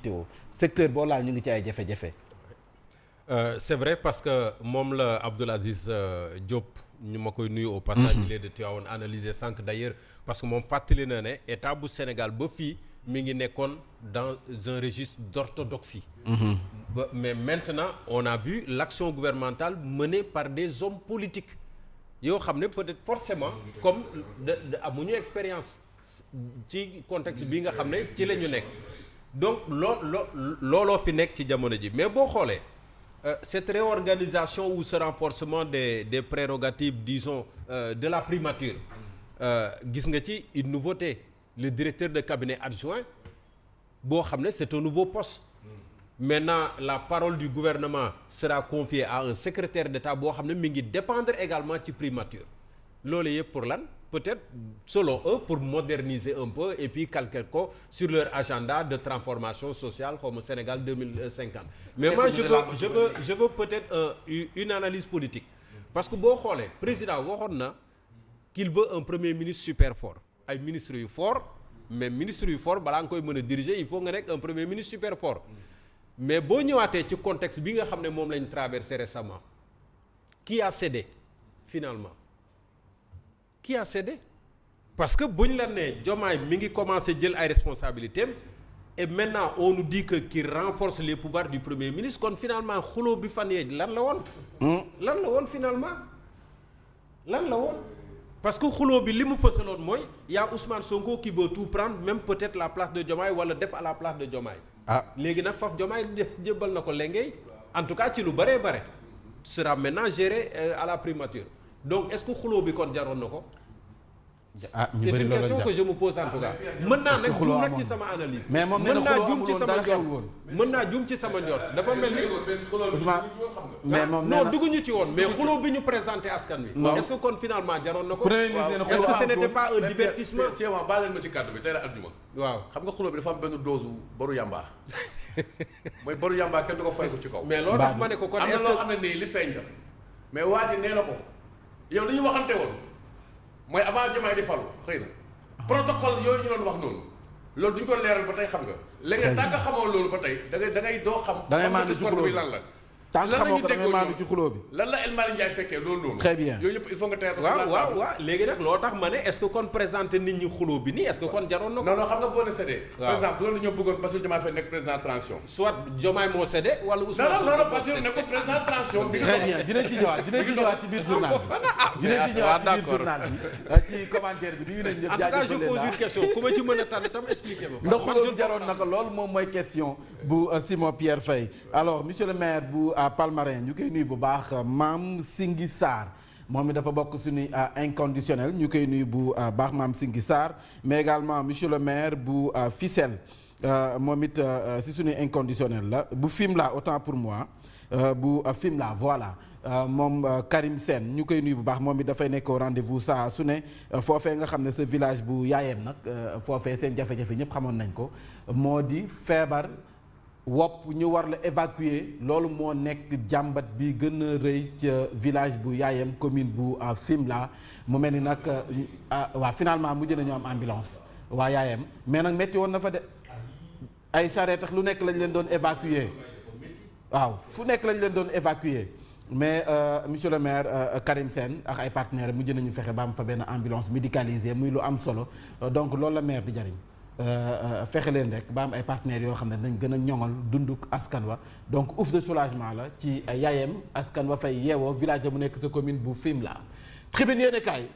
météo secteur boo laal ñu ngi ci ay jafe-jafe. C'est vrai parce que moom la Abdoul Aziz Diop ñu ma koy nuyu au passage il est de Tivaouane analysé sànq d'ailleurs parce que moom fàttali na ne état bu Sénégal ba fii mi ngi nekkoon dans un registre d'orthodoxie. Mais maintenant on a vu l'action gouvernementale menée par des hommes politiques yoo xam ne peut-être forcément comme amuñu expérience ci contexte bi nga xam ne ci la ñu nekk donc looloo fi nekk ci jamono ji mais boo xoolee cette réorganisation ou ce renforcement des prérogatives disons de la primature gis nga ci une nouveauté le directeur de cabinet adjoint boo xam ne c'est un nouveau poste maintenant la parole du gouvernement sera confiée à un secrétaire d'État boo xam ne mi ngi dépendre également ci primature loolu yëpp pour lan peut-être selon eux pour moderniser un peu et puis calquer ko sur leur agenda de transformation sociale comme Sénégal 2050 mais moi je veux peut-être une analyse politique parce que boo xoolee président waxoon na qu'il veut un premier ministre super fort ay ministres yu fort mais ministre yu fort balaa nga koy mën a diriger il faut nga nekk un premier ministre super fort mais boo ñëwaatee ci contexte bi nga xam ne moom lañ traversé récemment qui a cédé finalement qui a cédé parce que bu ñu la nee Diomaye mi ngi commencé jël ay responsabilités et maintenant on nous dit que qu'il renforce les pouvoirs du premier ministre kon finalement xuloo bi fan yee lan la woon. lan la woon finalement lan la woon parce que xuloo bi li mu fësaloon mooy y a Ousmane Sonko qui veut tout prendre même peut-être la place de Diomaye wala def à la place de Diomaye. léegi nag faf Diomaye jébbal na ko léegi en tout cas ci lu bëree bare sera maintenant géré à la primature. donc est-ce que xuloo bi kon jaroon na ko. ñu bëri loolu la c'est une question que je me pose en tout cas. mën naa nag juum nag ci sama analyse. mais moom nee na xuloo amul woon dara xewul woon mën naa juum ci sama njort dafa mel ni. mais moom nee na non dugguñu ci woon mais xuloo bi ñu présenté askan wi. est-ce que kon finalement jaroon na ko. est-ce que ce n'était pas un divertissement. Sèye baal leen ma ci kàddu bi tey la aljuma. waaw xam nga xuloo bi dafa am benn dose boru yamba mooy boru yamba kenn du ko fay ko ci kaw. mais loolu tax ma ne ko kon am est-ce na loo que xam ne nii li feeñ la mais waa ji nee na ko yow li ñu waxante woon mooy avant Diomaye di falu xëy na protocole yooyu ñu doon wax noonu loolu duñ ko leeral ba tey xam nga. léegi tant que xamoo loolu ba tey da ngay doo xam. da ngay maandu ci xuloo bi lan la. tant que xamoo ko da ngay maandu ci xuloo bi. lan la El Malick Ndiaye fekkee loolu noonu. très bien yooyu yëpp il faut nga teel waaw léegi nag loo tax ma ne est-ce que kon présenter nit ñi xuloo bi nii est-ce que kon jaroon na ko. non xam nga boo ne séddee. par exemple loolu ñoo bëggoon Bassirou Diomaye Faye nekk président transition. soit Diomaye moo cédé wala Ousmane Sonko non Bassirou nekkul président transition bi. très bien dinañ ci ñëwaat ci biir journal bi dinañ ci ñëwaat ci biir journal bi ci commentaire bi nuyu nañ ñëpp en tout cas je pose une question ku ma ci mën a tànn tam expliquer ma. ndax xuloo bi jaroon na ko loolu moom mooy question bu Simon Pierre Faye alors monsieur le maire bu Palmarin ñu koy nuyu bu baax Mame Singhi Sarr moom it dafa bokk suñu inconditionnel ñu koy nuyu bu baax Mame Singhi Sarr mais également monsieur le maire bu Fissel moom it si suñu inconditionnel la bu Fimela autant pour moi bu Fimela voilà moom Karim Sène ñu koy nuyu bu baax moom it dafay nekk au rendez-vous saa su ne foofee nga xam ne sa village bu Yaayem nag foofee seen jafe-jafe ñëpp xamoon nañ ko moo di feebar wopp ñu war la évacuer loolu moo nekk jàmbat bi gën a rëy ca village bu Yaayem commune bu Fimela mu mel ni nag waaw finalement mujj nañu am ambulance waa Yaayem mais nag métti woon na fa de ay charrette tax lu nekk lañ leen doon évacuer waaw fu nekk lañ leen doon évacuer mais monsieur le maire Karim Sène ak ay partenaires mujj nañu fexe ba am fa benn ambulance médicalisée muy lu am solo donc loolu la maire di jariñ fexe leen rek ba am ay partenaires yoo xam ne dañ gën a ñoŋal dunduk askan wa donc ouf de soulagement la ci Yaayem askan wa fay yeewoo village mu nekk sa commune bu Fimela. Tribune yéenekaay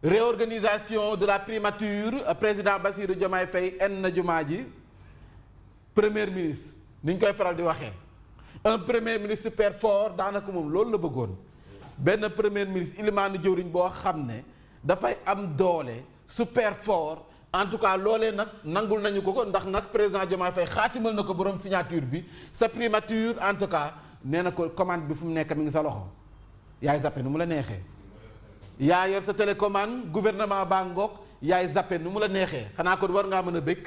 réorganisation de la primature président Bassirou Diomaye Faye en na jumaa ji premier ministre ni ñu koy faral di waxee un premier ministre super fort daanaka moom loolu la bëggoon benn premier ministre ilimaanu jëwriñ boo xam ne dafay am doole super fort. en tout cas loolee nag nangul nañu ko ndax nag président Diomaye Faye xaatimal na ko borom signature bi sa primature en tout cas nee na ko commande bi fu mu nekk mi ngi sa loxo yaay zappe nu mu la neexee. yaa yor sa télécommande gouvernement baa ngoog yaay zappe nu mu la neexee xanaa ko war ngaa mën a bëgg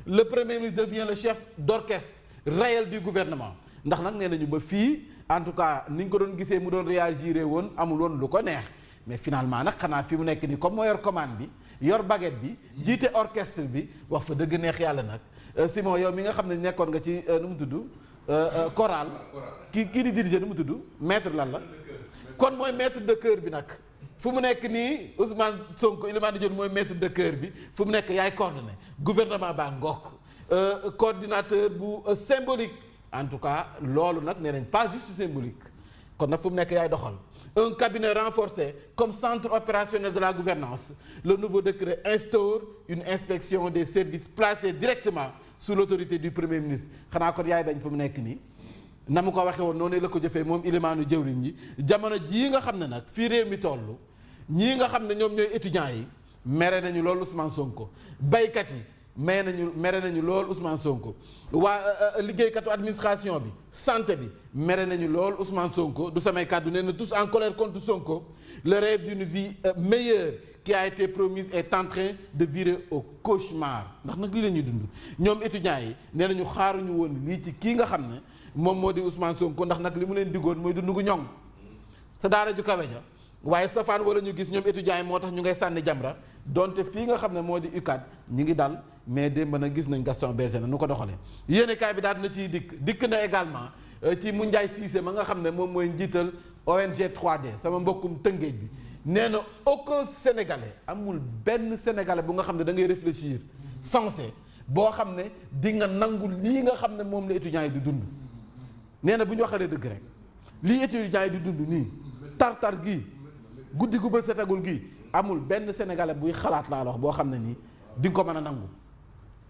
le premier ministre devient le chef d'orchestre réel du gouvernement ndax nag nee nañu ba fii en tout cas ni ñu ko doon gisee mu doon réagir woon amul woon lu ko neex. mais finalement nag xanaa fi mu nekk nii comme moo yor commande bi yor baguette bi jiite orchestre bi wax fa dëgg neex yàlla nag Simon yow mi nga xam ne nekkoon nga ci nu mu tudd chorale kii di diriger nu mu tudd maître lan la kon mooy maître de chœur bi nag fu mu nekk nii Ousmane Sonko Elimane Dione mooy maître de chœur bi fu mu nekk yaay coordonné gouvernement baa ngook coordinateur bu symbolique en tout cas loolu nag nee nañ pas juste symbolique kon nag fu mu nekk yaay doxal un cabinet renforcé comme centre opérationnel de la gouvernance le nouveau décret instaure une inspection des services placés directement sous l'autorité du premier ministre xanaa kon yaay bañ fu mu nekk nii na mu ko waxee woon noonu la ko jëfee moom ilimaanu jëwriñ ji jamono jii nga xam ne nag fii réew mi toll ñii nga xam ne ñoom ñooy étudiants yi mere nañu loolu Ousmane Sonko baykat yi mere nañu loolu Ousmane Sonko waa liggéeykatu administration bi santé bi mere nañu loolu Ousmane Sonko du samay kàddu nee na tous en colère contre Sonko le rêve d'une vie meilleure qui a été promise est en train de virer au cauchemar ndax nag lii la ñuy dund ñoom étudiants yi nee nañu xaaruñu woon lii ci kii nga xam ne moom moo di Ousmane Sonko ndax nag li mu leen diggoon mooy dund gu ñoŋ sa daara ju kawe ja waaye safaan wala ñu gis ñoom étudiants yi moo tax ñu ngay sànni jamra donte fii nga xam ne moo di UCAD ñu ngi dal mais démb na gis nañ Gaston Berger na nu ko doxalee yéenekaay bi daal na ciy dikk na également ci Moundiaye Cissé ma nga xam ne moom mooy njiital ONG 3D sama mbokkum Tëngéej bi nee na aucun sénégalais amul benn sénégalais bu nga xam ne da ngay réfléchir sensé boo xam ne di nga nangu lii nga xam ne moom la étudiants yi di dund nee na bu ñu waxalee dëgg rek lii étudiants yi di dund nii tar-tar gii guddi gu ba setagul gii amul benn sénégalais buy xalaat laa wax boo xam ne nii di nga ko mën a nangu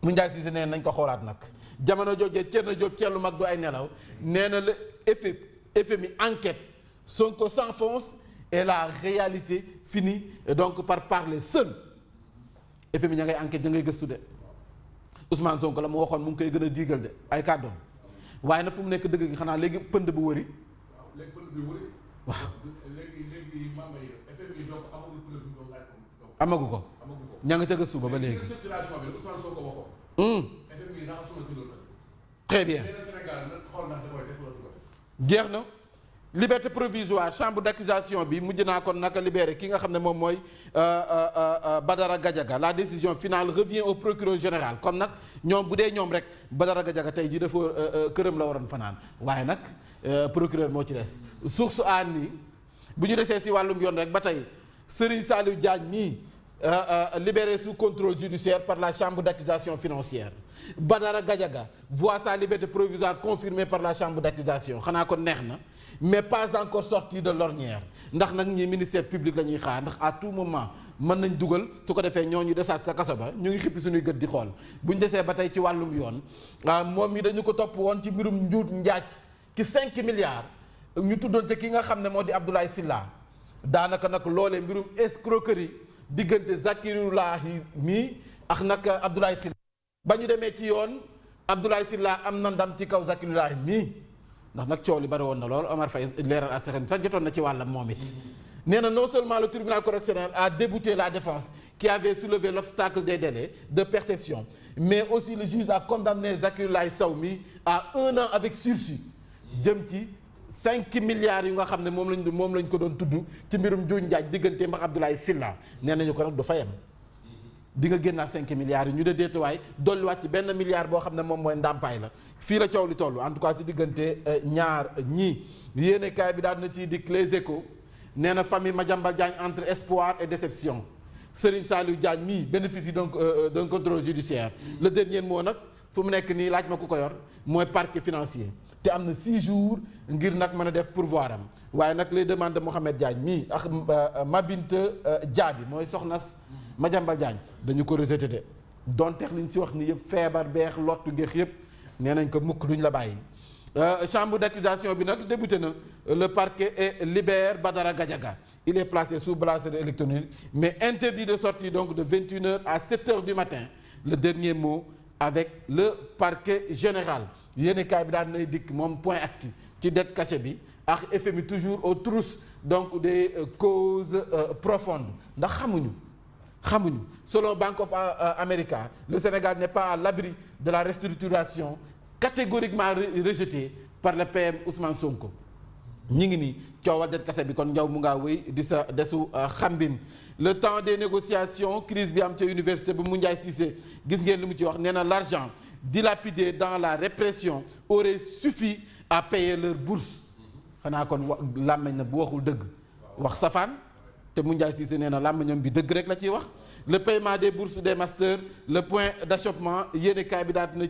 Moundiaye Cissé nee nañ ko xoolaat nag jamono joojee Thierno Diop ceelu mag du ay nelaw nee na la FMI enquête Sonko s'enfonce et la réalité finit donc par parler seul FMI ña ngay enquête ña ngay gëstu de Ousmane Sonko la mu waxoon mu ngi koy gën a diigal de ay kàddoom waaye nag fu mu nekk dëgg gi xanaa léegi pënd bu wëri waaw amagu ko ña nga ca gëstu ba léegi très bien jeex na liberté provisoire chambre d'accusation bi mujj naa kon naka libéré ki nga xam ne moom mooy Badara Gadiaga la décision finale revient au procureur général comme nag ñoom bu dee ñoom rek Badara Gadiaga tey jii dafa këram la waroon fanaan waaye nag procureur moo ci des source a nii bu ñu desee si wàllum yoon rek ba tey Serigne Saliou Diagne nii libéré sous contrôle judiciaire par la chambre d'accusation financière Badara Gadiaga voit sa liberté provisoire confirmée par la chambre d'accusation xanaa ko neex na mais pas encore sorti de l'ornière ndax nag ñi ministère public la ñuy xaar ndax à tout moment mën nañ dugal su ko defee ñooñu desaat sa kaso ba ñu ngi xippi suñuy gët di xool bu ñu desee ba tey ci wàllum yoon moom mi dañu ko topp woon ci mbirum njuut njaaj ci 5 milliards ñu tuddoon te ki nga xam ne moo di Abdoulaye Sylla daanaka nag loolee mbirum escroquerie diggante Zakiroulahi mii ak nag Abdoulaye Sylla ba ñu demee ci yoon Abdoulaye Sylla am na ndam ci kaw Zakiroulahi mii ndax nag coow li bari woon na lool Omar Faye leeral ak sax jotoon na ci wàllam moom it nee na non seulement le tribunal correctionnel a débouté la défense qui avait soulevé l'obstacle des délais de perception mais aussi le juge a condamné Zakiroulahi Sow mi à 1 an avec sursis jëm ci 5 milliards yu nga xam ne moom lañ ko doon tudd ci mbirum Njuuj Njaaj diggante ak Abdoulaye Sylla nee nañu ko nag du fayam di nga génnaat 5 milliards yi ñu de déetuwaay dolliwaat ci benn milliard boo xam ne moom mooy ndàmpaay la fii la coow li toll en tout cas si diggante ñaar ñii yéene kaay bi daal na ciy dikk Les Échos nee na famille Madiambal Diagne entre espoir et déception Serigne Saliou Diagne mii bénéficie donc d'un contrôle judiciaire le dernier mot nag fu mu nekk nii laaj ma ku ko yor mooy parquet financier te am na 6 jours ngir nag mën a def pourvoir am waaye nag les demandes de Mohamed Diagne mii ak Mabinte Diaby mooy soxnas Madiambal Diagne dañu ko rejeté de donteex liñ ci wax ni yëpp feebar beex lottu géex yëpp nee nañ ko mukk duñ la bàyyi chambre d'accusation bi nag débuté na le parquet et libère Badara Gadiaga il est placé sous bracelet électronique mais interdit de sortir donc de 21h à 7h du matin le dernier mot avec le parquet général yéenekaay bi daal nay dikk moom point actu ci dette cachée bi ak FMI toujours aux trousses donc des causes profondes ndax xamuñu selon Bank of America le Sénégal n'est pas à l'abri de la restructuration catégoriquement rejetée par le PM Ousmane Sonko ñi ngi nii coowal det kase bi kon njaw mu ngaa wéy di sa desu xambin le temps des négociations crise bi am ca université bu Moundiaye Cissé gis ngeen li mu ci wax nee na l'argent dilapidé dans la répression aurait suffi à payer leur bourse xanaa kon làmmeñ na bu waxul dëgg wax safaan te Moundiaye Cissé nee na làmmeñam bi dëgg rek la ciy wax le paiement des bourses des masters le point d'achoppement yéene kaay bi daal dina